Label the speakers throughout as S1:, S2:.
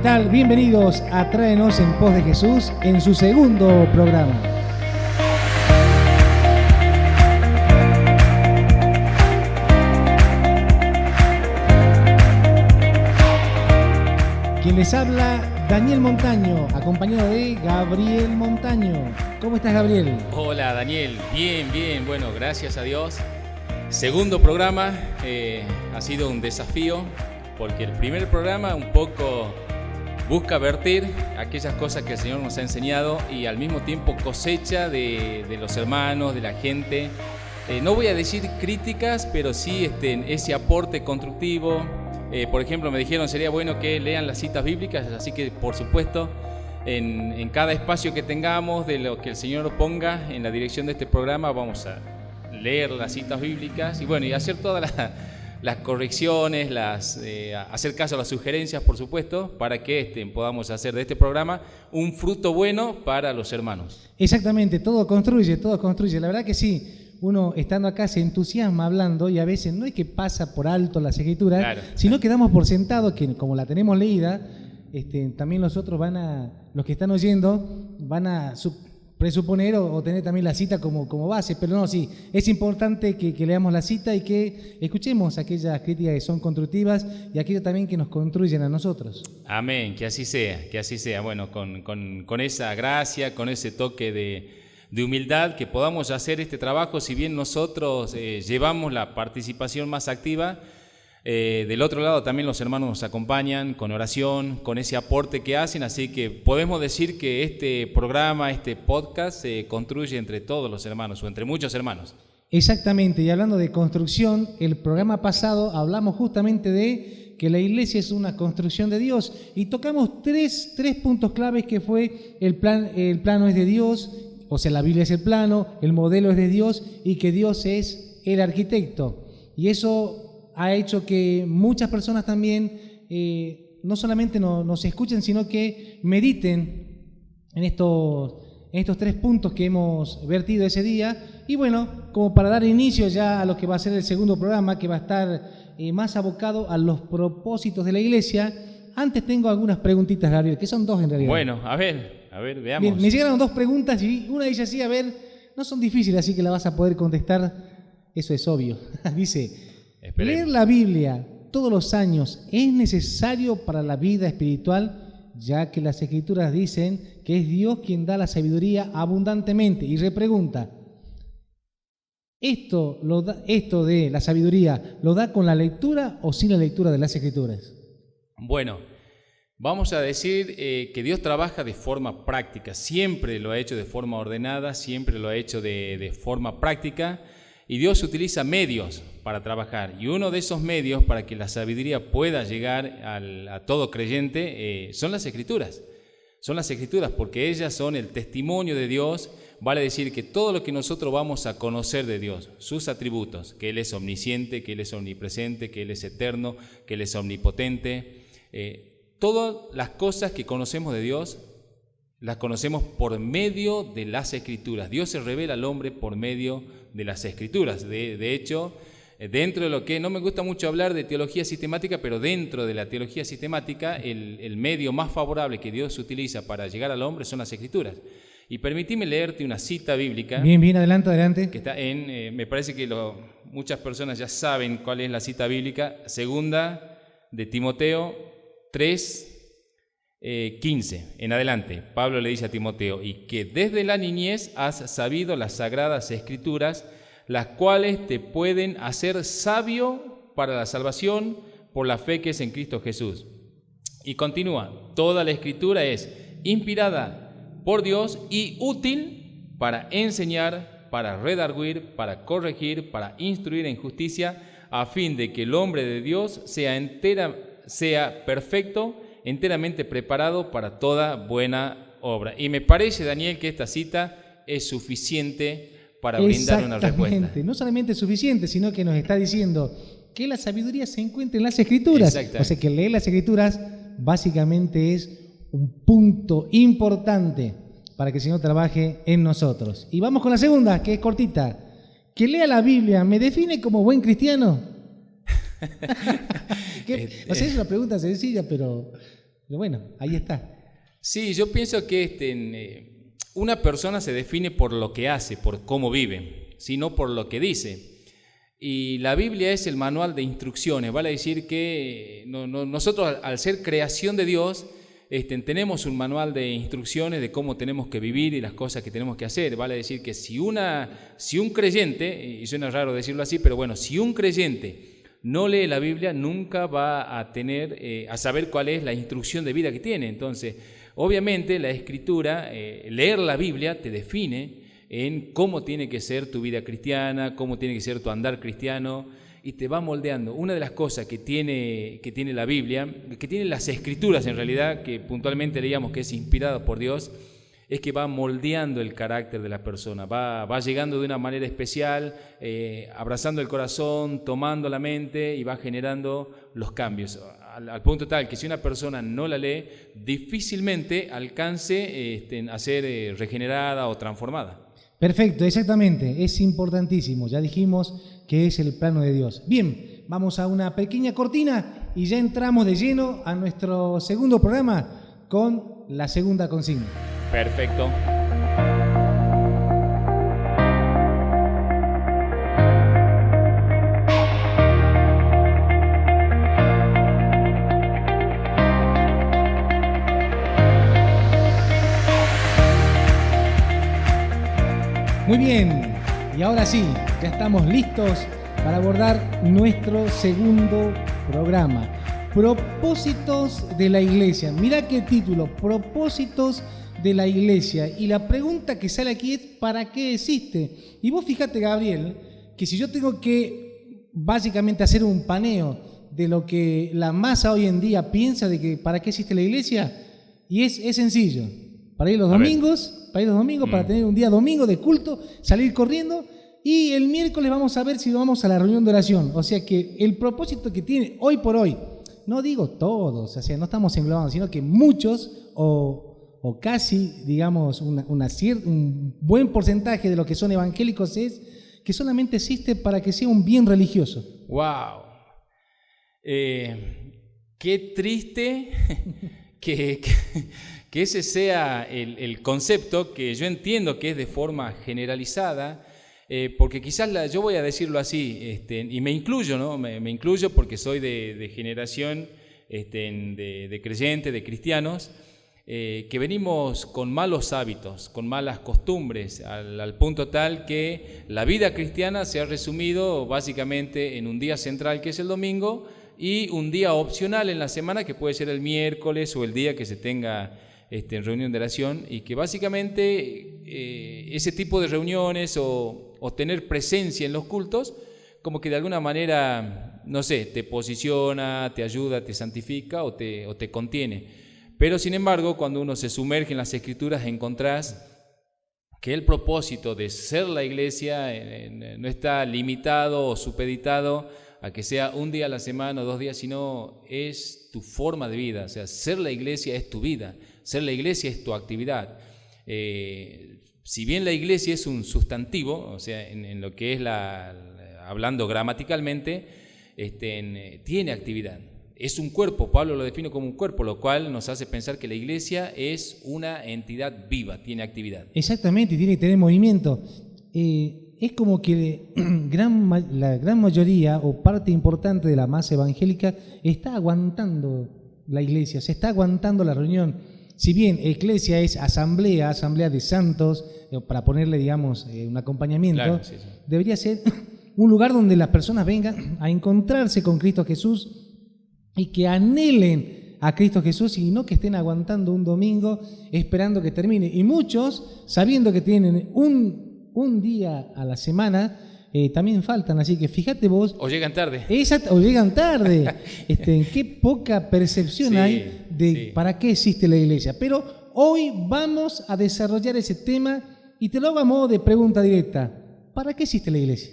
S1: tal? Bienvenidos a Tráenos en Pos de Jesús en su segundo programa. Quien les habla, Daniel Montaño, acompañado de Gabriel Montaño. ¿Cómo estás, Gabriel?
S2: Hola, Daniel. Bien. Bueno, gracias a Dios. Segundo programa, ha sido un desafío porque el primer programa un poco busca vertir aquellas cosas que el Señor nos ha enseñado y al mismo tiempo cosecha de los hermanos, de la gente. No voy a decir críticas, pero sí ese aporte constructivo. Por ejemplo, me dijeron sería bueno que lean las citas bíblicas, así que por supuesto en cada espacio que tengamos de lo que el Señor ponga en la dirección de este programa vamos a leer las citas bíblicas y bueno, y hacer todas las correcciones, hacer caso a las sugerencias, por supuesto, para que podamos hacer de este programa un fruto bueno para los hermanos.
S1: Exactamente, todo construye. La verdad que sí. Uno estando acá se entusiasma hablando y a veces no es que pasa por alto las escrituras, claro, sino que damos por sentado que como la tenemos leída, también los otros los que están oyendo, van a presuponer o tener también la cita como base, pero no, sí, es importante que leamos la cita y que escuchemos aquellas críticas que son constructivas y aquello también que nos construyen a nosotros.
S2: Amén, que así sea. Bueno, con esa gracia, con ese toque de humildad, que podamos hacer este trabajo, si bien nosotros llevamos la participación más activa, del otro lado también los hermanos nos acompañan con oración, con ese aporte que hacen, así que podemos decir que este programa, este podcast se construye entre todos los hermanos o entre muchos hermanos.
S1: Exactamente, y hablando de construcción, el programa pasado hablamos justamente de que la iglesia es una construcción de Dios y tocamos tres puntos claves que fue el plano es de Dios. O sea, la Biblia es el plano, el modelo es de Dios y que Dios es el arquitecto. Y eso ha hecho que muchas personas también no solamente nos escuchen, sino que mediten en estos 3 puntos que hemos vertido ese día. Y bueno, como para dar inicio ya a lo que va a ser el segundo programa, que va a estar más abocado a los propósitos de la iglesia, antes tengo algunas preguntitas, Gabriel, que son 2 en realidad.
S2: Bueno, a ver, veamos.
S1: Bien, me llegaron 2 preguntas y una dice así, no son difíciles, así que la vas a poder contestar, eso es obvio. Dice,
S2: esperemos.
S1: ¿Leer la Biblia todos los años es necesario para la vida espiritual? Ya que las Escrituras dicen que es Dios quien da la sabiduría abundantemente. Y repregunta, ¿esto de la sabiduría lo da con la lectura o sin la lectura de las Escrituras?
S2: Bueno, vamos a decir que Dios trabaja de forma práctica, siempre lo ha hecho de forma ordenada, siempre lo ha hecho de forma práctica y Dios utiliza medios para trabajar y uno de esos medios para que la sabiduría pueda llegar a todo creyente son las Escrituras. Son las Escrituras porque ellas son el testimonio de Dios, vale decir que todo lo que nosotros vamos a conocer de Dios, sus atributos, que Él es omnisciente, que Él es omnipresente, que Él es eterno, que Él es omnipotente, todas las cosas que conocemos de Dios, las conocemos por medio de las Escrituras. Dios se revela al hombre por medio de las Escrituras. De hecho, dentro de lo que no me gusta mucho hablar de teología sistemática, pero dentro de la teología sistemática, el medio más favorable que Dios utiliza para llegar al hombre son las Escrituras. Y permíteme leerte una cita bíblica.
S1: Bien, adelante.
S2: Que está me parece que muchas personas ya saben cuál es la cita bíblica. Segunda de Timoteo 3:15 en adelante, Pablo le dice a Timoteo, y que desde la niñez has sabido las sagradas escrituras, las cuales te pueden hacer sabio para la salvación por la fe que es en Cristo Jesús. Y continúa, toda la escritura es inspirada por Dios y útil para enseñar, para redarguir, para corregir, para instruir en justicia, a fin de que el hombre de Dios sea perfecto, enteramente preparado para toda buena obra. Y me parece, Daniel, que esta cita es suficiente para brindar una respuesta.
S1: No solamente es suficiente, sino que nos está diciendo que la sabiduría se encuentra en las Escrituras. O sea que leer las Escrituras básicamente es un punto importante para que el Señor trabaje en nosotros. Y vamos con la segunda, que es cortita. ¿Que lea la Biblia me define como buen cristiano? O sea, es una pregunta sencilla, pero Pero bueno, ahí está.
S2: Sí, yo pienso que una persona se define por lo que hace, por cómo vive, sino por lo que dice. Y la Biblia es el manual de instrucciones, vale decir que nosotros al ser creación de Dios, tenemos un manual de instrucciones de cómo tenemos que vivir y las cosas que tenemos que hacer. Vale decir que si un creyente, y suena raro decirlo así, pero bueno, si un creyente no lee la Biblia, nunca va a a saber cuál es la instrucción de vida que tiene. Entonces, obviamente la Escritura, leer la Biblia te define en cómo tiene que ser tu vida cristiana, cómo tiene que ser tu andar cristiano, y te va moldeando. Una de las cosas que tiene la Biblia, que tiene las Escrituras en realidad, que puntualmente leíamos que es inspirada por Dios, es que va moldeando el carácter de la persona, va llegando de una manera especial, abrazando el corazón, tomando la mente y va generando los cambios, al punto tal que si una persona no la lee, difícilmente alcance a ser regenerada o transformada.
S1: Perfecto, exactamente, es importantísimo, ya dijimos que es el plano de Dios. Bien, vamos a una pequeña cortina y ya entramos de lleno a nuestro segundo programa con la segunda consigna.
S2: Perfecto.
S1: Muy bien, y ahora sí, ya estamos listos para abordar nuestro segundo programa. Propósitos de la iglesia. Mirá qué título, propósitos de la iglesia. Y la pregunta que sale aquí es, ¿para qué existe? Y vos fíjate, Gabriel, que si yo tengo que básicamente hacer un paneo de lo que la masa hoy en día piensa de que para qué existe la iglesia, y es sencillo. Para ir los domingos, para tener un día domingo de culto, salir corriendo, y el miércoles vamos a ver si vamos a la reunión de oración. O sea que el propósito que tiene hoy por hoy, no digo todos, o sea, no estamos englobando, sino que muchos o casi, digamos, un buen porcentaje de los que son evangélicos es que solamente existe para que sea un bien religioso.
S2: ¡Wow! Qué triste que ese sea el concepto, que yo entiendo que es de forma generalizada, porque quizás yo voy a decirlo así, y me incluyo, ¿no? Me incluyo porque soy de generación de creyentes, de cristianos, que venimos con malos hábitos, con malas costumbres, al punto tal que la vida cristiana se ha resumido básicamente en un día central que es el domingo y un día opcional en la semana que puede ser el miércoles o el día que se tenga reunión de oración, y que básicamente ese tipo de reuniones o tener presencia en los cultos como que de alguna manera, no sé, te posiciona, te ayuda, te santifica o te contiene. Pero sin embargo, cuando uno se sumerge en las Escrituras, encontrás que el propósito de ser la iglesia no está limitado o supeditado a que sea un día a la semana o 2 días, sino es tu forma de vida. O sea, ser la iglesia es tu vida, ser la iglesia es tu actividad. Si bien la iglesia es un sustantivo, o sea, en lo que es hablando gramaticalmente, tiene actividad. Es un cuerpo, Pablo lo define como un cuerpo, lo cual nos hace pensar que la iglesia es una entidad viva, tiene actividad.
S1: Exactamente, tiene que tener movimiento. Es como que la gran mayoría o parte importante de la masa evangélica está aguantando la iglesia, se está aguantando la reunión. Si bien iglesia es asamblea de santos, para ponerle, digamos, un acompañamiento, claro, sí. Debería ser un lugar donde las personas vengan a encontrarse con Cristo Jesús y que anhelen a Cristo Jesús, y no que estén aguantando un domingo esperando que termine. Y muchos, sabiendo que tienen un día a la semana, también faltan, así que fíjate vos.
S2: O llegan tarde.
S1: O llegan tarde. Qué poca percepción hay de para qué existe la iglesia. Pero hoy vamos a desarrollar ese tema y te lo hago a modo de pregunta directa. ¿Para qué existe la iglesia?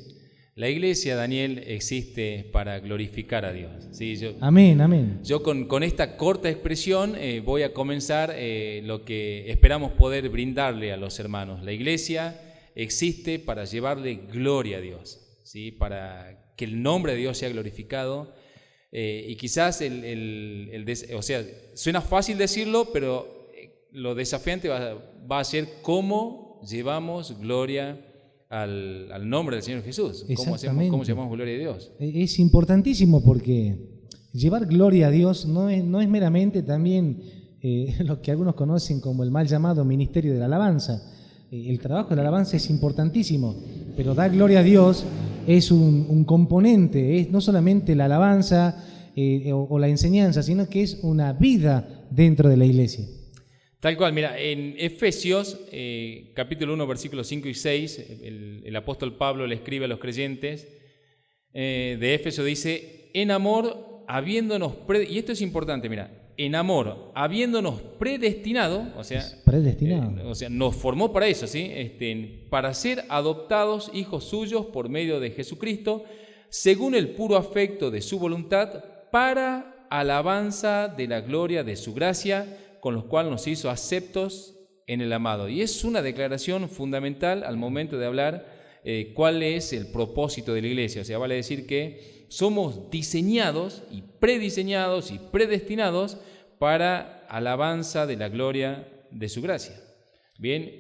S2: La iglesia, Daniel, existe para glorificar a Dios. ¿Sí?
S1: Amén.
S2: Yo con esta corta expresión voy a comenzar lo que esperamos poder brindarle a los hermanos. La iglesia existe para llevarle gloria a Dios, ¿sí? Para que el nombre de Dios sea glorificado. Y quizás, o sea, suena fácil decirlo, pero lo desafiante va a ser cómo llevamos gloria al nombre del Señor Jesús. ¿Cómo llevamos gloria a Dios?
S1: Es importantísimo porque llevar gloria a Dios no es meramente también lo que algunos conocen como el mal llamado ministerio de la alabanza. El trabajo de la alabanza es importantísimo, pero dar gloria a Dios es un componente, es no solamente la alabanza o la enseñanza, sino que es una vida dentro de la iglesia.
S2: Tal cual, mira, en Efesios, capítulo 1, versículos 5 y 6, el apóstol Pablo le escribe a los creyentes de Éfeso, dice, en amor, habiéndonos, y esto es importante, mira, en amor, habiéndonos predestinado, o sea, nos formó para eso, ¿sí? Para ser adoptados hijos suyos por medio de Jesucristo, según el puro afecto de su voluntad, para alabanza de la gloria de su gracia, con los cuales nos hizo aceptos en el amado. Y es una declaración fundamental al momento de hablar cuál es el propósito de la iglesia. O sea, vale decir que somos diseñados y predestinados para alabanza de la gloria de su gracia. Bien.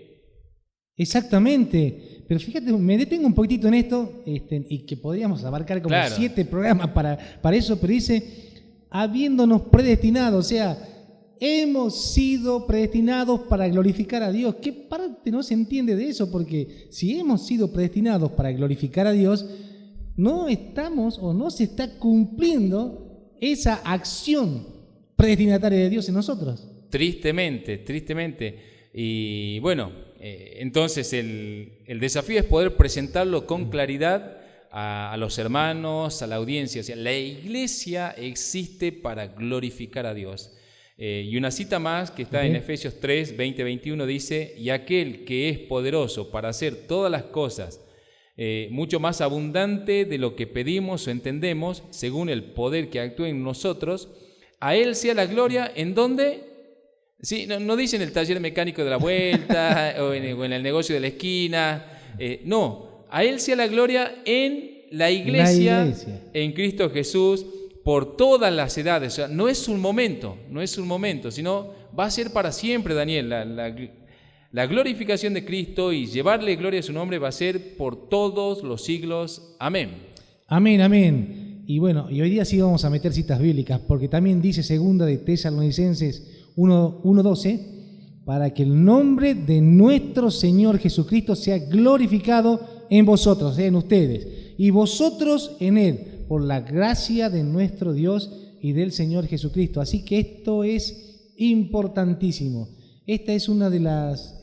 S1: Exactamente. Pero fíjate, me detengo un poquitito en esto, y que podríamos abarcar como 7 programas para eso, pero dice, habiéndonos predestinado, o sea, hemos sido predestinados para glorificar a Dios. ¿Qué parte no se entiende de eso? Porque si hemos sido predestinados para glorificar a Dios, no estamos o no se está cumpliendo esa acción predestinataria de Dios en nosotros.
S2: Tristemente. Y bueno, entonces el desafío es poder presentarlo con claridad a los hermanos, a la audiencia. O sea, la iglesia existe para glorificar a Dios. Y una cita más que está en Efesios 3, 20-21 dice, y aquel que es poderoso para hacer todas las cosas, mucho más abundante de lo que pedimos o entendemos, según el poder que actúa en nosotros, a Él sea la gloria, ¿en dónde? Sí, no dice en el taller mecánico de la vuelta o en el negocio de la esquina, no, a Él sea la gloria en la iglesia, en Cristo Jesús, por todas las edades. O sea, no es un momento, sino va a ser para siempre, Daniel. La glorificación de Cristo y llevarle gloria a su nombre va a ser por todos los siglos. Amén.
S1: Amén. Y bueno, y hoy día sí vamos a meter citas bíblicas, porque también dice segunda de Tesalonicenses 1:12, para que el nombre de nuestro Señor Jesucristo sea glorificado en vosotros, en ustedes, y vosotros en Él, por la gracia de nuestro Dios y del Señor Jesucristo. Así que esto es importantísimo. Esta es una de las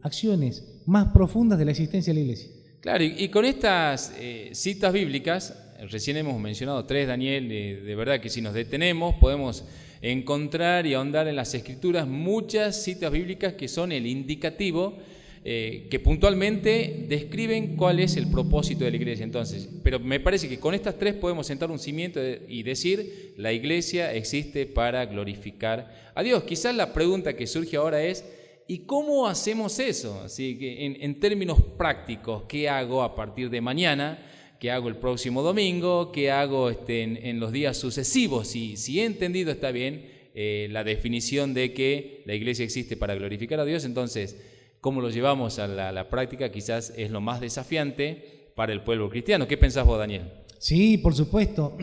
S1: acciones más profundas de la existencia de la iglesia.
S2: Claro, y con estas citas bíblicas, recién hemos mencionado 3, Daniel, de verdad que si nos detenemos podemos encontrar y ahondar en las Escrituras muchas citas bíblicas que son el indicativo, que puntualmente describen cuál es el propósito de la iglesia. Entonces, pero me parece que con estas 3 podemos sentar un cimiento y decir, la iglesia existe para glorificar a Dios. Quizás la pregunta que surge ahora es, ¿y cómo hacemos eso? Así que en términos prácticos, ¿qué hago a partir de mañana? ¿Qué hago el próximo domingo? ¿Qué hago en los días sucesivos? Si he entendido, está bien, la definición de que la iglesia existe para glorificar a Dios, entonces, cómo lo llevamos a la práctica quizás es lo más desafiante para el pueblo cristiano. ¿Qué pensás vos, Daniel?
S1: Sí, por supuesto.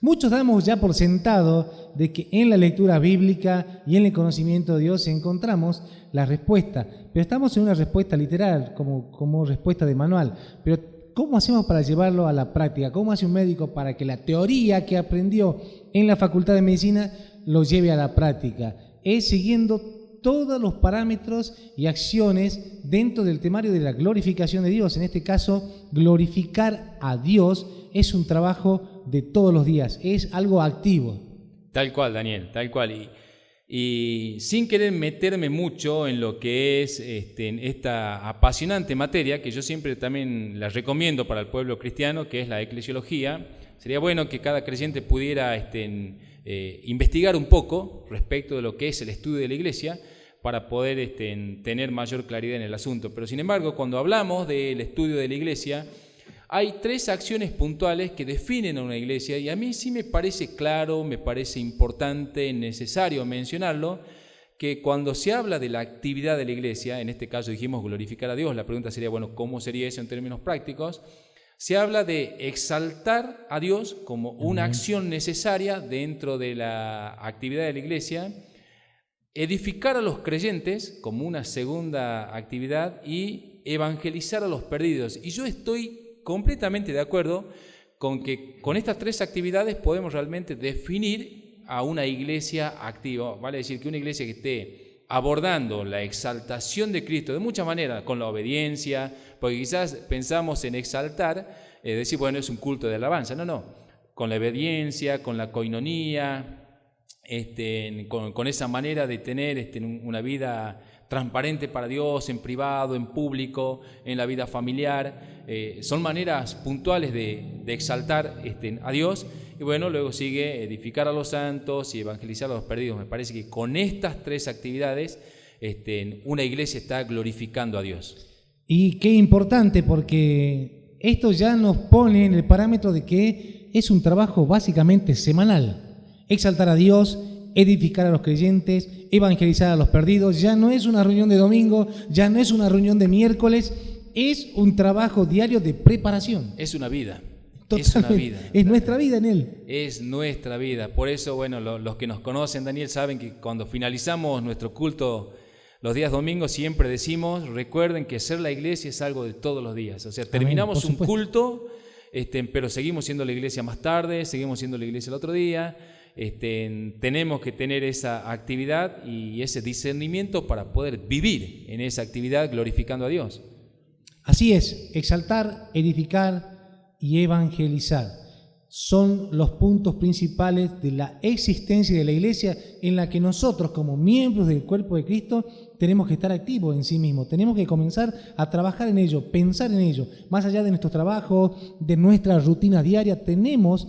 S1: Muchos damos ya por sentado de que en la lectura bíblica y en el conocimiento de Dios encontramos la respuesta, pero estamos en una respuesta literal, como respuesta de manual. Pero ¿cómo hacemos para llevarlo a la práctica? ¿Cómo hace un médico para que la teoría que aprendió en la Facultad de Medicina lo lleve a la práctica? Es siguiendo todos los parámetros y acciones dentro del temario de la glorificación de Dios. En este caso, glorificar a Dios es un trabajo de todos los días, es algo activo.
S2: Tal cual, Daniel, tal cual. Y sin querer meterme mucho en lo que es esta apasionante materia, que yo siempre también la recomiendo para el pueblo cristiano, que es la eclesiología, sería bueno que cada creyente pudiera investigar un poco respecto de lo que es el estudio de la iglesia, para poder tener mayor claridad en el asunto. Pero sin embargo, cuando hablamos del estudio de la iglesia, hay 3 acciones puntuales que definen a una iglesia y a mí sí me parece claro, me parece importante, necesario mencionarlo, que cuando se habla de la actividad de la iglesia, en este caso dijimos glorificar a Dios, la pregunta sería, bueno, ¿cómo sería eso en términos prácticos? Se habla de exaltar a Dios como una acción necesaria dentro de la actividad de la iglesia, edificar a los creyentes como una segunda actividad y evangelizar a los perdidos. Y yo estoy completamente de acuerdo con que con estas 3 actividades podemos realmente definir a una iglesia activa. Vale decir que una iglesia que esté abordando la exaltación de Cristo de muchas maneras, con la obediencia, porque quizás pensamos en exaltar, decir, bueno, es un culto de alabanza. No, con la obediencia, con la coinonía, con esa manera de tener una vida transparente para Dios, en privado, en público, en la vida familiar. Son maneras puntuales de exaltar a Dios. Y bueno, luego sigue edificar a los santos y evangelizar a los perdidos. Me parece que con estas 3 actividades una iglesia está glorificando a Dios.
S1: Y qué importante, porque esto ya nos pone en el parámetro de que es un trabajo básicamente semanal. Exaltar a Dios, edificar a los creyentes, evangelizar a los perdidos. Ya no es una reunión de domingo, ya no es una reunión de miércoles, es un trabajo diario de preparación.
S2: Es una vida.
S1: Totalmente.
S2: Es una vida.
S1: Es nuestra vida en Él.
S2: Es nuestra vida. Por eso, bueno, los que nos conocen, Daniel, saben que cuando finalizamos nuestro culto los días domingos siempre decimos, recuerden que ser la iglesia es algo de todos los días. O sea, terminamos un culto, pero seguimos siendo la iglesia más tarde, seguimos siendo la iglesia el otro día. Tenemos que tener esa actividad y ese discernimiento para poder vivir en esa actividad glorificando a Dios.
S1: Así es, exaltar, edificar y evangelizar son los puntos principales de la existencia de la iglesia, en la que nosotros como miembros del cuerpo de Cristo tenemos que estar activos en sí mismos, tenemos que comenzar a trabajar en ello, pensar en ello, más allá de nuestro trabajo, de nuestra rutina diaria, tenemos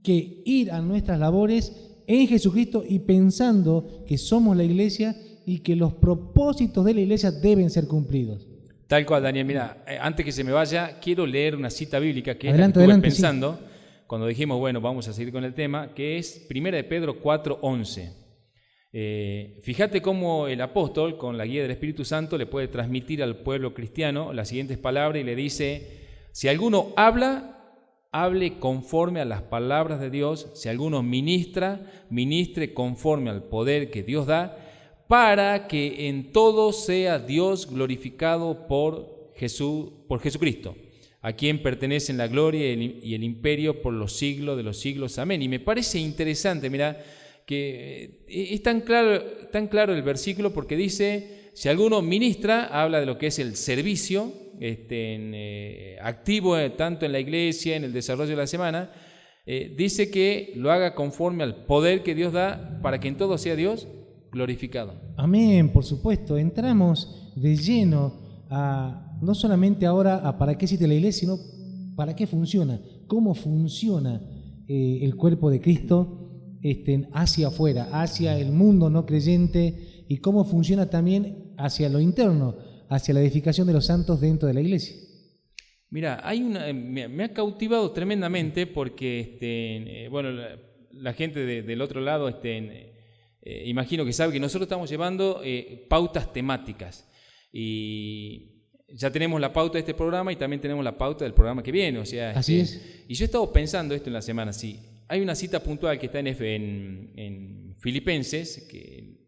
S1: que ir a nuestras labores en Jesucristo y pensando que somos la iglesia y que los propósitos de la iglesia deben ser cumplidos.
S2: Tal cual, Daniel. Mira, antes que se me vaya, quiero leer una cita bíblica que
S1: adelante,
S2: es la que estuve
S1: adelante,
S2: pensando
S1: sí.
S2: Cuando dijimos, bueno, vamos a seguir con el tema, que es 1 de Pedro 4:11. Fíjate cómo el apóstol, con la guía del Espíritu Santo, le puede transmitir al pueblo cristiano las siguientes palabras y le dice, si alguno habla, hable conforme a las palabras de Dios, si alguno ministra, ministre conforme al poder que Dios da, para que en todo sea Dios glorificado por Jesucristo, a quien pertenecen la gloria y el imperio por los siglos de los siglos. Amén. Y me parece interesante, mira, que es tan claro el versículo porque dice, si alguno ministra, habla de lo que es el servicio, activo tanto en la iglesia, en el desarrollo de la semana, dice que lo haga conforme al poder que Dios da para que en todo sea Dios glorificado.
S1: Amén, por supuesto. Entramos de lleno a no solamente ahora a para qué existe la iglesia, sino para qué funciona, cómo funciona el cuerpo de Cristo hacia afuera, hacia el mundo no creyente y cómo funciona también hacia lo interno, hacia la edificación de los santos dentro de la iglesia.
S2: Mira, me ha cautivado tremendamente porque bueno, la gente del otro lado imagino que sabe que nosotros estamos llevando pautas temáticas y ya tenemos la pauta de este programa y también tenemos la pauta del programa que viene. O sea,
S1: así es.
S2: Y yo he estado pensando esto en la semana, sí. Hay una cita puntual que está en Filipenses, que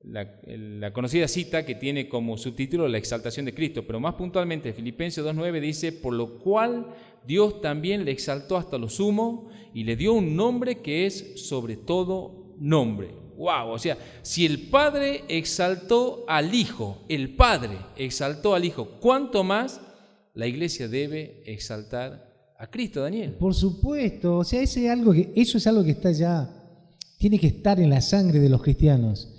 S2: la conocida cita que tiene como subtítulo la exaltación de Cristo, pero más puntualmente Filipenses 2:9 dice, por lo cual Dios también le exaltó hasta lo sumo y le dio un nombre que es sobre todo nombre. ¡Wow! O sea, si el Padre exaltó al Hijo, ¿cuánto más la iglesia debe exaltar a Cristo, Daniel?
S1: Por supuesto, o sea, eso es algo que está ya, tiene que estar en la sangre de los cristianos.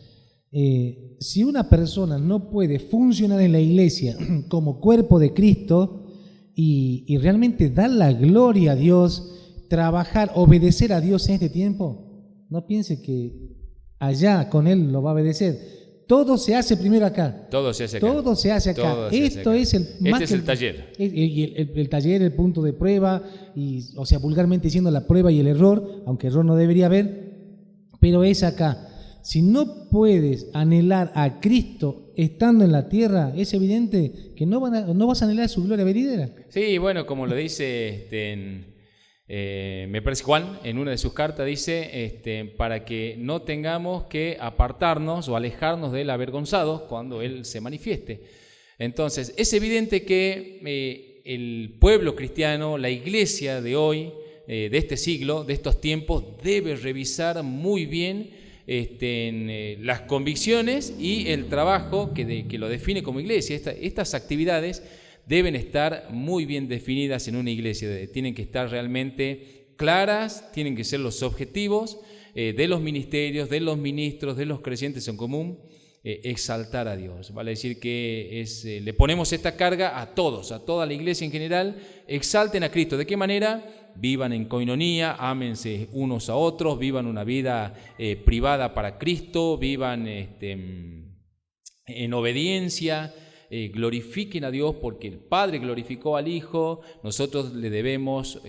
S1: Si una persona no puede funcionar en la iglesia como cuerpo de Cristo y realmente dar la gloria a Dios, trabajar, obedecer a Dios en este tiempo, no piense que allá con Él lo va a obedecer. Todo se hace primero acá.
S2: Todo se hace acá.
S1: Todo se hace acá.
S2: Todo se hace
S1: Esto
S2: acá.
S1: es el
S2: Este
S1: más
S2: es
S1: que
S2: el taller.
S1: El taller, el punto de prueba, o sea, vulgarmente diciendo la prueba y el error, aunque error no debería haber, pero es acá. Si no puedes anhelar a Cristo estando en la tierra, es evidente que no vas a anhelar su gloria venidera.
S2: Sí, bueno, como lo dice me parece Juan, en una de sus cartas dice, para que no tengamos que apartarnos o alejarnos de él avergonzados cuando él se manifieste. Entonces, es evidente que el pueblo cristiano, la iglesia de hoy, de este siglo, de estos tiempos, debe revisar muy bien las convicciones y el trabajo que lo define como iglesia. Estas actividades deben estar muy bien definidas en una iglesia, tienen que estar realmente claras, tienen que ser los objetivos de los ministerios, de los ministros, de los creyentes en común, exaltar a Dios. Vale decir que le ponemos esta carga a todos, a toda la iglesia en general, exalten a Cristo. ¿De qué manera? Vivan en coinonía, ámense unos a otros, vivan una vida privada para Cristo, vivan en obediencia, glorifiquen a Dios porque el Padre glorificó al Hijo. Nosotros le debemos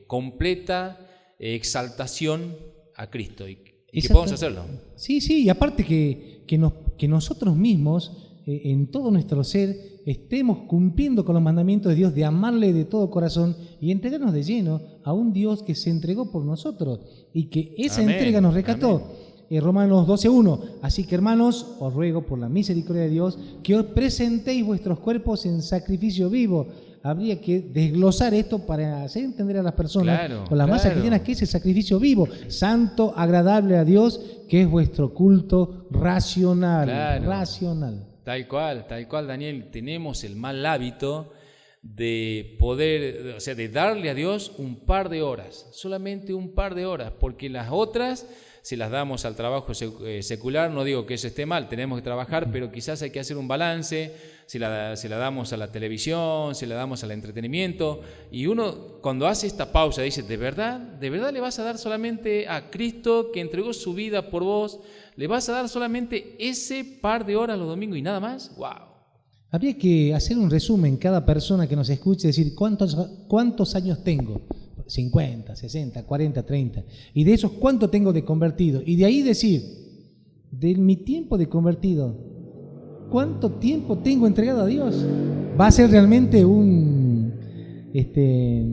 S2: completa exaltación a Cristo y que podamos hacerlo.
S1: Sí, y aparte que nosotros mismos en todo nuestro ser estemos cumpliendo con los mandamientos de Dios, de amarle de todo corazón y entregarnos de lleno a un Dios que se entregó por nosotros y que esa entrega nos rescató. Romanos 12:1. Así que, hermanos, os ruego por la misericordia de Dios que os presentéis vuestros cuerpos en sacrificio vivo. Habría que desglosar esto para hacer entender a las personas, con las masas cristianas, que es el sacrificio vivo, santo, agradable a Dios, que es vuestro culto racional. Racional.
S2: Tal cual, Daniel. Tenemos el mal hábito de poder, o sea, de darle a Dios un par de horas, solamente un par de horas, porque las otras, si las damos al trabajo secular, no digo que eso esté mal, tenemos que trabajar, pero quizás hay que hacer un balance, si la damos a la televisión, si la damos al entretenimiento, y uno cuando hace esta pausa dice, ¿de verdad le vas a dar solamente a Cristo que entregó su vida por vos? ¿Le vas a dar solamente ese par de horas los domingos y nada más? ¡Wow!
S1: Habría que hacer un resumen, cada persona que nos escuche, decir cuántos años tengo. 50, 60, 40, 30. Y de esos, ¿cuánto tengo de convertido? Y de ahí decir, de mi tiempo de convertido, ¿cuánto tiempo tengo entregado a Dios? Va a ser realmente un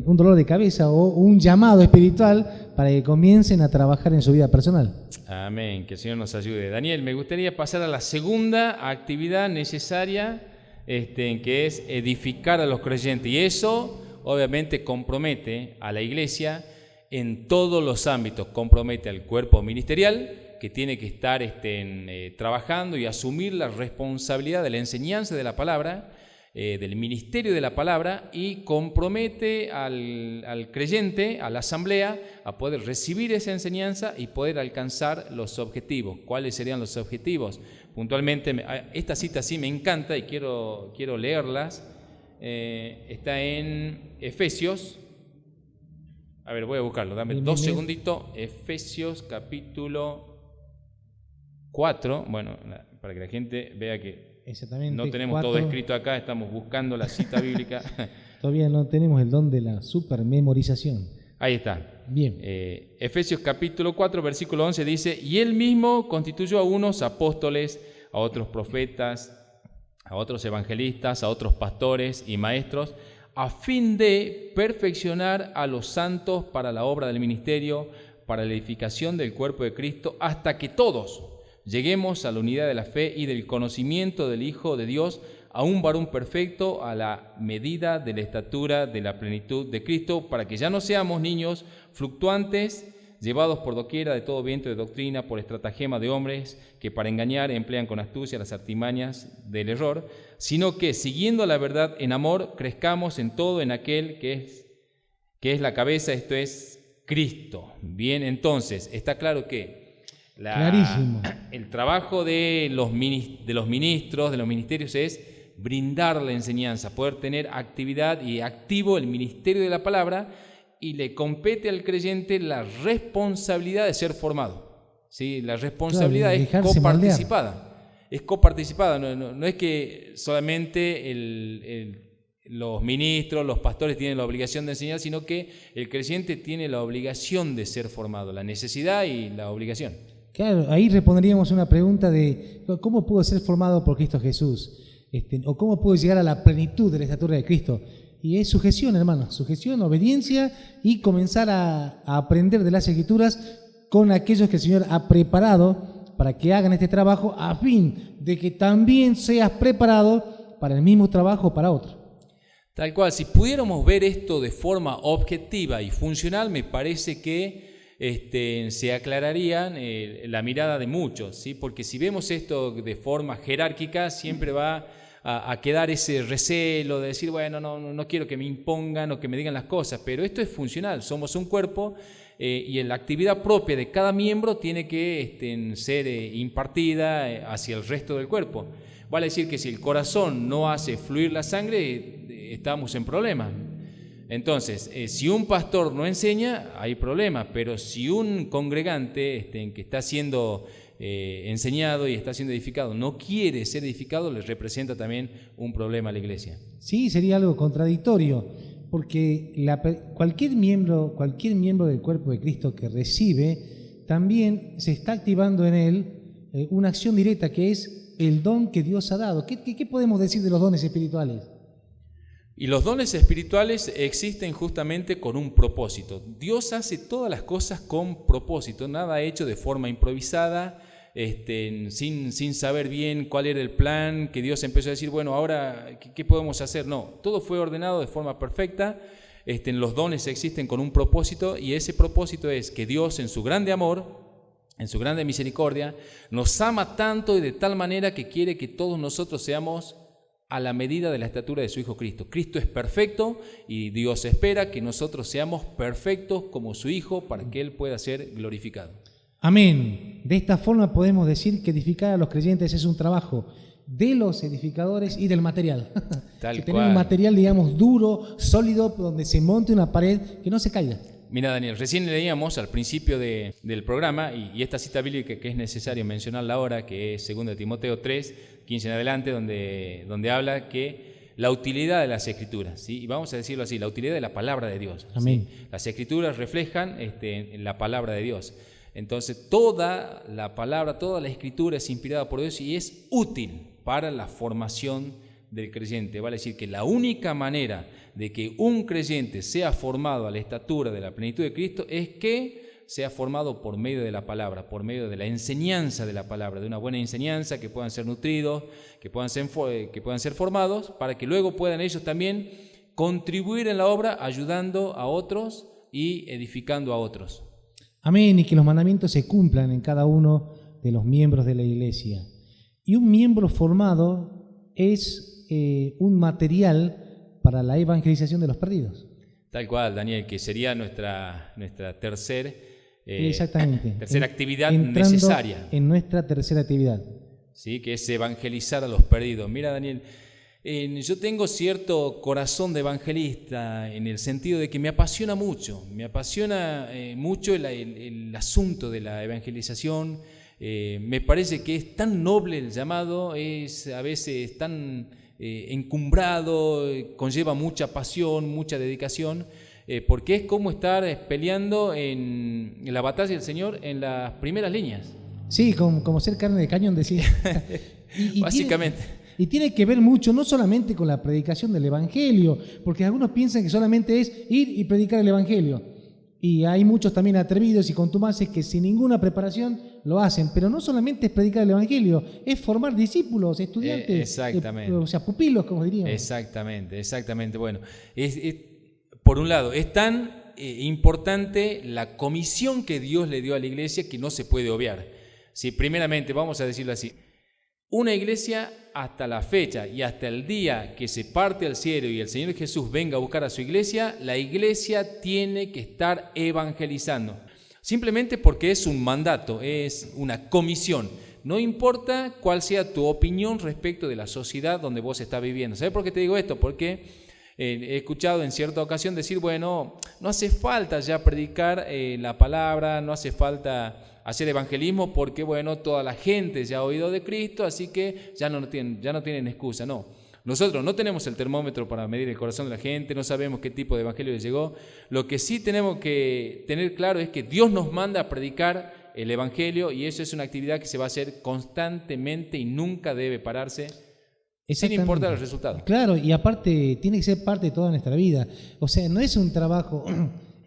S1: dolor de cabeza o un llamado espiritual para que comiencen a trabajar en su vida personal.
S2: Amén, que el Señor nos ayude. Daniel, me gustaría pasar a la segunda actividad necesaria, que es edificar a los creyentes. Y eso obviamente compromete a la iglesia en todos los ámbitos, compromete al cuerpo ministerial que tiene que estar trabajando y asumir la responsabilidad de la enseñanza de la palabra, del ministerio de la palabra, y compromete al creyente, a la asamblea, a poder recibir esa enseñanza y poder alcanzar los objetivos. ¿Cuáles serían los objetivos? Puntualmente, esta cita sí me encanta y quiero leerlas. Está en Efesios. A ver, voy a buscarlo, dame dos segunditos. Efesios capítulo 4. Bueno, para que la gente vea que no tenemos 4. Todo escrito acá, estamos buscando la cita bíblica.
S1: Todavía no tenemos el don de la supermemorización.
S2: Ahí está.
S1: Bien.
S2: Efesios capítulo 4, versículo 11 dice: y él mismo constituyó a unos apóstoles, a otros profetas, a otros evangelistas, a otros pastores y maestros, a fin de perfeccionar a los santos para la obra del ministerio, para la edificación del cuerpo de Cristo, hasta que todos lleguemos a la unidad de la fe y del conocimiento del Hijo de Dios, a un varón perfecto, a la medida de la estatura de la plenitud de Cristo, para que ya no seamos niños fluctuantes, llevados por doquiera de todo viento de doctrina, por estratagema de hombres que para engañar emplean con astucia las artimañas del error, sino que, siguiendo la verdad en amor, crezcamos en todo en aquel que es la cabeza, esto es Cristo. Bien, entonces, está claro que el trabajo de los ministros, de los ministerios, es brindar la enseñanza, poder tener actividad y activo el ministerio de la palabra, y le compete al creyente la responsabilidad de ser formado, ¿sí? La responsabilidad es coparticipada. es coparticipada, no es que solamente los ministros, los pastores tienen la obligación de enseñar, sino que el creyente tiene la obligación de ser formado, la necesidad y la obligación.
S1: Claro, ahí responderíamos una pregunta de ¿cómo pudo ser formado por Cristo Jesús? O ¿cómo pudo llegar a la plenitud de la estatura de Cristo? Y es sujeción, hermanos, sujeción, obediencia y comenzar a aprender de las Escrituras con aquellos que el Señor ha preparado para que hagan este trabajo a fin de que también seas preparado para el mismo trabajo para otro.
S2: Tal cual, si pudiéramos ver esto de forma objetiva y funcional, me parece que se aclararía la mirada de muchos, ¿sí? Porque si vemos esto de forma jerárquica, siempre va a quedar ese recelo de decir, bueno, no quiero que me impongan o que me digan las cosas, pero esto es funcional, somos un cuerpo y en la actividad propia de cada miembro tiene que ser impartida hacia el resto del cuerpo. Vale decir que si el corazón no hace fluir la sangre, estamos en problemas. Entonces, si un pastor no enseña, hay problemas, pero si un congregante que está siendo enseñado y está siendo edificado no quiere ser edificado, les representa también un problema a la iglesia.
S1: Sí, sería algo contradictorio, porque cualquier miembro del cuerpo de Cristo que recibe, también se está activando en él una acción directa que es el don que Dios ha dado. ¿Qué podemos decir de los dones espirituales?
S2: Y los dones espirituales existen justamente con un propósito. Dios hace todas las cosas con propósito, nada hecho de forma improvisada, sin saber bien cuál era el plan, que Dios empezó a decir, bueno, ahora, ¿qué podemos hacer? No, todo fue ordenado de forma perfecta. Los dones existen con un propósito y ese propósito es que Dios en su grande amor, en su grande misericordia, nos ama tanto y de tal manera que quiere que todos nosotros seamos a la medida de la estatura de su Hijo Cristo. Cristo es perfecto y Dios espera que nosotros seamos perfectos como su Hijo para que Él pueda ser glorificado.
S1: Amén. De esta forma podemos decir que edificar a los creyentes es un trabajo de los edificadores y del material.
S2: Tal
S1: tener
S2: cual.
S1: un material, digamos, duro, sólido, donde se monte una pared que no se caiga.
S2: Mira, Daniel, recién leíamos al principio del programa y esta cita bíblica que es necesario mencionarla ahora, que es 2 Timoteo 3, 15 en adelante, donde habla que la utilidad de las Escrituras, ¿sí? Y vamos a decirlo así, la utilidad de la palabra de Dios.
S1: Amén.
S2: ¿Sí? Las Escrituras reflejan la palabra de Dios. Entonces, toda la palabra, toda la Escritura es inspirada por Dios y es útil para la formación del creyente. Vale decir que la única manera de que un creyente sea formado a la estatura de la plenitud de Cristo es que sea formado por medio de la palabra, por medio de la enseñanza de la palabra, de una buena enseñanza, que puedan ser nutridos, que puedan ser formados, para que luego puedan ellos también contribuir en la obra ayudando a otros y edificando a otros.
S1: Amén, y que los mandamientos se cumplan en cada uno de los miembros de la iglesia. Y un miembro formado es un material para la evangelización de los perdidos.
S2: Tal cual, Daniel, que sería nuestra tercera actividad necesaria.
S1: En nuestra tercera actividad.
S2: Sí, que es evangelizar a los perdidos. Mira, Daniel, yo tengo cierto corazón de evangelista en el sentido de que me apasiona mucho el asunto de la evangelización. Me parece que es tan noble el llamado, es a veces tan encumbrado, conlleva mucha pasión, mucha dedicación, porque es como estar peleando en la batalla del Señor en las primeras líneas.
S1: Sí, como ser carne de cañón, decía.
S2: Básicamente.
S1: Tiene que ver mucho, no solamente con la predicación del Evangelio, porque algunos piensan que solamente es ir y predicar el Evangelio. Y hay muchos también atrevidos y contumaces que sin ninguna preparación lo hacen. Pero no solamente es predicar el Evangelio, es formar discípulos, estudiantes,
S2: exactamente.
S1: Pupilos, como diríamos.
S2: Exactamente. Bueno, por un lado, es tan importante la comisión que Dios le dio a la iglesia que no se puede obviar. Sí, primeramente, vamos a decirlo así, una iglesia hasta la fecha y hasta el día que se parte al cielo y el Señor Jesús venga a buscar a su iglesia, la iglesia tiene que estar evangelizando. Simplemente porque es un mandato, es una comisión. No importa cuál sea tu opinión respecto de la sociedad donde vos estás viviendo. ¿Sabes por qué te digo esto? Porque he escuchado en cierta ocasión decir, bueno, no hace falta ya predicar la palabra, no hace falta hacer evangelismo porque, bueno, toda la gente ya ha oído de Cristo, así que ya no tienen excusa. No, nosotros no tenemos el termómetro para medir el corazón de la gente, no sabemos qué tipo de evangelio les llegó. Lo que sí tenemos que tener claro es que Dios nos manda a predicar el evangelio, y eso es una actividad que se va a hacer constantemente y nunca debe pararse, sin importar el resultado.
S1: Claro, y aparte tiene que ser parte de toda nuestra vida. O sea, no es un trabajo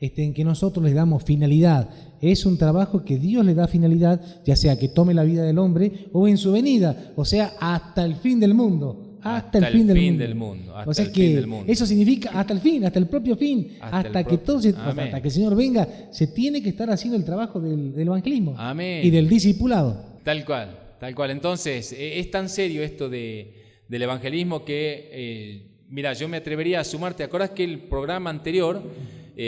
S1: en que nosotros les damos finalidad, es un trabajo que Dios le da finalidad, ya sea que tome la vida del hombre o en su venida, o sea, hasta el fin del mundo. Hasta el fin del mundo.
S2: Hasta
S1: o sea
S2: el
S1: que
S2: fin del mundo.
S1: Eso significa hasta el fin, hasta el propio fin, hasta que el Señor venga, se tiene que estar haciendo el trabajo del evangelismo.
S2: Amén.
S1: Y del discipulado.
S2: Tal cual. Entonces, es tan serio esto del evangelismo que, mira, yo me atrevería a sumar. ¿Te acordás que el programa anterior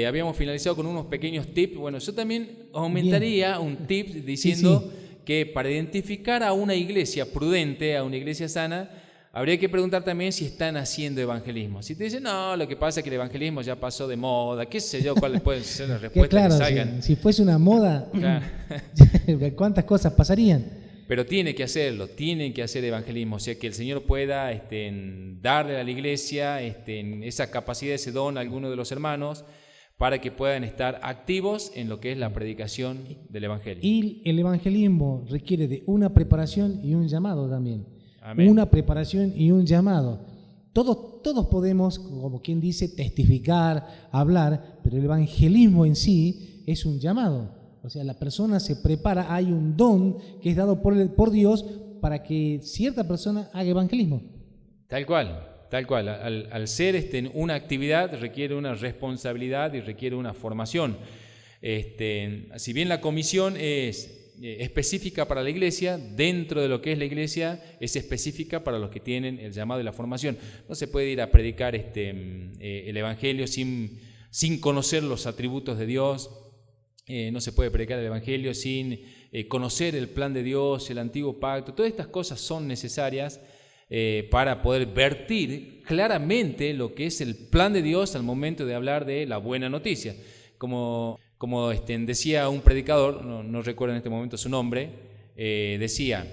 S2: habíamos finalizado con unos pequeños tips? Bueno, yo también aumentaría un tip diciendo que para identificar a una iglesia prudente, a una iglesia sana, habría que preguntar también si están haciendo evangelismo. Si te dicen, no, lo que pasa es que el evangelismo ya pasó de moda, qué sé yo, cuáles pueden ser las respuestas que salgan.
S1: Si fuese una moda, claro. ¿Cuántas cosas pasarían?
S2: Pero tienen que hacer evangelismo, o sea, que el Señor pueda darle a la iglesia esa capacidad, ese don a algunos de los hermanos, para que puedan estar activos en lo que es la predicación del evangelio.
S1: Y el evangelismo requiere de una preparación y un llamado también.
S2: Amén.
S1: Una preparación y un llamado. Todos podemos, como quien dice, testificar, hablar, pero el evangelismo en sí es un llamado. O sea, la persona se prepara, hay un don que es dado por Dios para que cierta persona haga evangelismo.
S2: Tal cual. Al ser una actividad requiere una responsabilidad y requiere una formación. Si bien la comisión es específica para la iglesia, dentro de lo que es la iglesia es específica para los que tienen el llamado y la formación. No se puede ir a predicar el evangelio sin conocer los atributos de Dios. No se puede predicar el evangelio sin conocer el plan de Dios, el antiguo pacto. Todas estas cosas son necesarias para poder vertir claramente lo que es el plan de Dios al momento de hablar de la buena noticia. Como decía un predicador, no recuerdo en este momento su nombre, decía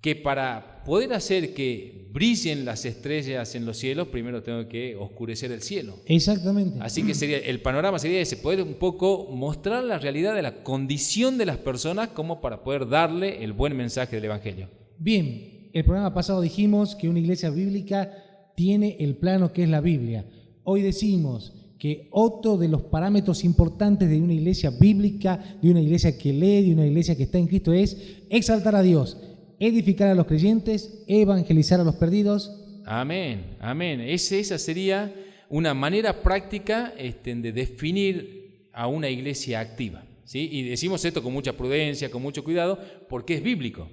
S2: que para poder hacer que brillen las estrellas en los cielos, primero tengo que oscurecer el cielo.
S1: Exactamente.
S2: Así que el panorama sería ese, poder un poco mostrar la realidad de la condición de las personas como para poder darle el buen mensaje del evangelio.
S1: Bien, el programa pasado dijimos que una iglesia bíblica tiene el plano que es la Biblia. Hoy decimos que otro de los parámetros importantes de una iglesia bíblica, de una iglesia que lee, de una iglesia que está en Cristo, es exaltar a Dios, edificar a los creyentes, evangelizar a los perdidos.
S2: Amén. Esa sería una manera práctica de definir a una iglesia activa, ¿sí? Y decimos esto con mucha prudencia, con mucho cuidado, porque es bíblico,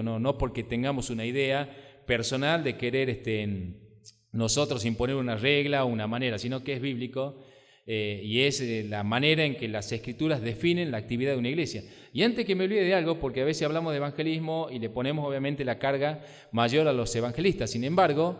S2: no porque tengamos una idea personal de querer nosotros imponer una regla o una manera, sino que es bíblico y es la manera en que las Escrituras definen la actividad de una iglesia. Y antes que me olvide de algo, porque a veces hablamos de evangelismo y le ponemos obviamente la carga mayor a los evangelistas, sin embargo,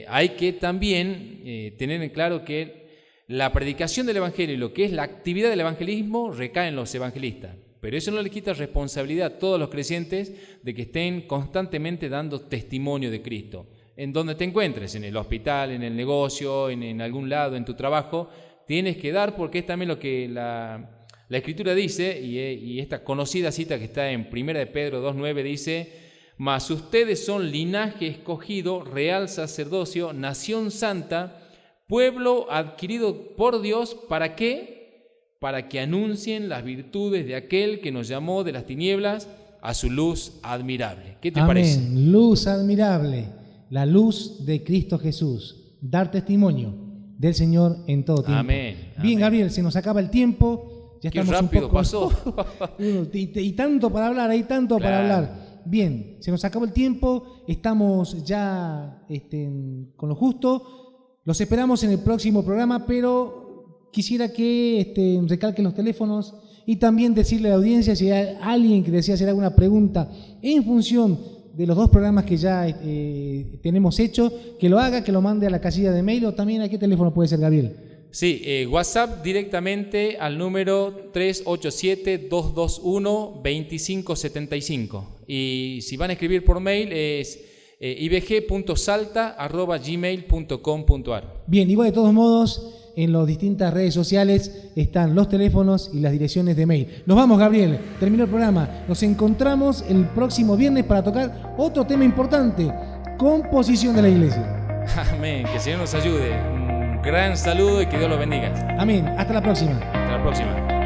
S2: hay que también tener en claro que la predicación del evangelio y lo que es la actividad del evangelismo recae en los evangelistas. Pero eso no le quita responsabilidad a todos los creyentes de que estén constantemente dando testimonio de Cristo. En donde te encuentres, en el hospital, en el negocio, en algún lado, en tu trabajo, tienes que dar, porque es también lo que la Escritura dice, y esta conocida cita que está en 1 de Pedro 2:9 dice: mas ustedes son linaje escogido, real sacerdocio, nación santa, pueblo adquirido por Dios, ¿para qué? Para que anuncien las virtudes de aquel que nos llamó de las tinieblas a su luz admirable. ¿Qué te parece?
S1: Luz admirable, la luz de Cristo Jesús, dar testimonio del Señor en todo tiempo.
S2: Amén.
S1: Bien, Gabriel, se nos acaba el tiempo. Ya
S2: Qué
S1: estamos
S2: rápido
S1: un poco,
S2: pasó.
S1: y tanto para hablar, hay tanto para hablar. Bien, se nos acabó el tiempo, estamos ya con lo justo. Los esperamos en el próximo programa, pero quisiera que recalquen los teléfonos y también decirle a la audiencia si hay alguien que desea hacer alguna pregunta en función de los dos programas que ya tenemos hecho, que lo haga, que lo mande a la casilla de mail, o también a qué teléfono puede ser, Gabriel.
S2: Sí, WhatsApp directamente al número 387-221-2575. Y si van a escribir por mail es ibg.salta@gmail.com.ar.
S1: Bien, igual de todos modos, en las distintas redes sociales están los teléfonos y las direcciones de mail. Nos vamos, Gabriel. Terminó el programa. Nos encontramos el próximo viernes para tocar otro tema importante: composición de la iglesia.
S2: Amén. Que el Señor nos ayude. Un gran saludo y que Dios los bendiga.
S1: Amén. Hasta la próxima.
S2: Hasta la próxima.